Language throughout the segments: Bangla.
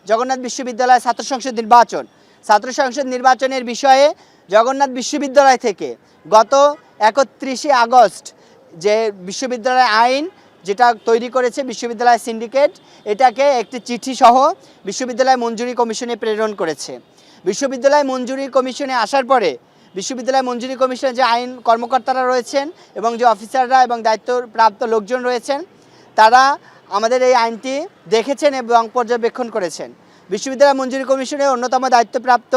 জগন্নাথ বিশ্ববিদ্যালয় ছাত্র সংসদ নির্বাচন। ছাত্র সংসদ নির্বাচনের বিষয়ে জগন্নাথ বিশ্ববিদ্যালয় থেকে গত 31শে আগস্ট যে বিশ্ববিদ্যালয় আইন যেটা তৈরি করেছে বিশ্ববিদ্যালয় সিন্ডিকেট, এটাকে একটি চিঠি সহ বিশ্ববিদ্যালয় মঞ্জুরি কমিশনে প্রেরণ করেছে। বিশ্ববিদ্যালয় মঞ্জুরি কমিশনে আসার পরে বিশ্ববিদ্যালয় মঞ্জুরি কমিশনে যে আইন কর্মকর্তারা রয়েছেন এবং যে অফিসাররা এবং দায়িত্বপ্রাপ্ত লোকজন রয়েছেন, তারা আমাদের এই আইনটি দেখেছেন এবং পর্যবেক্ষণ করেছেন। বিশ্ববিদ্যালয় মঞ্জুরি কমিশনের অন্যতম দায়িত্বপ্রাপ্ত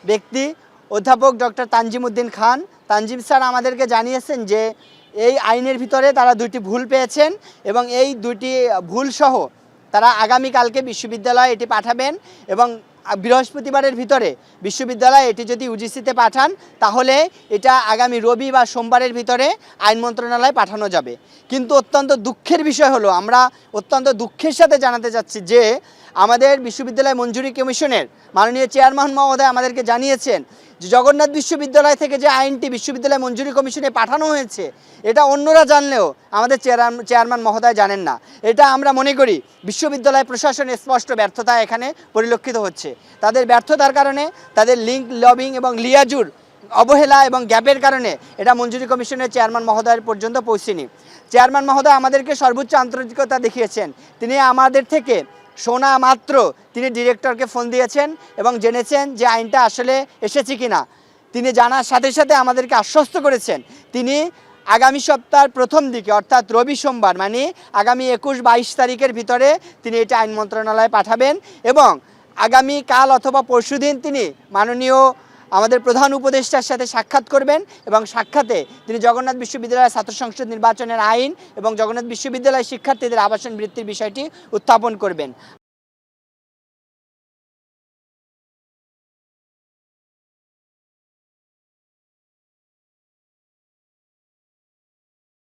ব্যক্তি অধ্যাপক ডক্টর তানজিম উদ্দিন খান, তানজিম স্যার আমাদেরকে জানিয়েছেন যে এই আইনের ভিতরে তারা দুটি ভুল পেয়েছেন এবং এই দুটি ভুল সহ তারা আগামীকালকে বিশ্ববিদ্যালয়ে এটি পাঠাবেন এবং বৃহস্পতিবারের ভিতরে বিশ্ববিদ্যালয় এটি যদি ইউজিসিতে পাঠান তাহলে এটা আগামী রবি বা সোমবারের ভিতরে আইন মন্ত্রণালয়ে পাঠানো যাবে। কিন্তু অত্যন্ত দুঃখের বিষয় হলো, আমরা অত্যন্ত দুঃখের সাথে জানাতে চাচ্ছি যে আমাদের বিশ্ববিদ্যালয় মঞ্জুরি কমিশনের মাননীয় চেয়ারম্যান মহোদয় আমাদেরকে জানিয়েছেন যে জগন্নাথ বিশ্ববিদ্যালয় থেকে যে আইনটি বিশ্ববিদ্যালয় মঞ্জুরি কমিশনে পাঠানো হয়েছে এটা অন্যরা জানলেও আমাদের চেয়ারম্যান মহোদয় জানেন না। এটা আমরা মনে করি বিশ্ববিদ্যালয় প্রশাসনের স্পষ্ট ব্যর্থতা এখানে পরিলক্ষিত হচ্ছে। তাদের ব্যর্থতার কারণে, তাদের লিঙ্ক লবিং এবং লিয়াজুর অবহেলা এবং গ্যাপের কারণে এটা মঞ্জুরি কমিশনের চেয়ারম্যান মহোদয়ের পর্যন্ত পৌঁছেনি। চেয়ারম্যান মহোদয় আমাদেরকে সর্বোচ্চ আন্তরিকতা দেখিয়েছেন। তিনি আমাদের থেকে শোনা মাত্র তিনি ডিরেক্টরকে ফোন দিয়েছেন এবং জেনেছেন যে আইনটা আসলে এসেছে কিনা। তিনি জানার সাথে সাথে আমাদেরকে আশ্বস্ত করেছেন তিনি আগামী সপ্তাহের প্রথম দিকে অর্থাৎ রবি সোমবার মানে আগামী 21-22 তারিখের ভিতরে তিনি এটা আইন মন্ত্রণালয়ে পাঠাবেন এবং আগামী কাল অথবা পরশুদিন তিনি মাননীয় আমাদের প্রধান উপদেষ্টার সাথে সাক্ষাৎ করবেন এবং সাক্ষাতে তিনি জগন্নাথ বিশ্ববিদ্যালয়ের ছাত্র সংসদ নির্বাচনের আইন এবং জগন্নাথ বিশ্ববিদ্যালয়ের শিক্ষার্থীদের আবাসন বৃত্তির বিষয়টি উত্থাপন করবেন।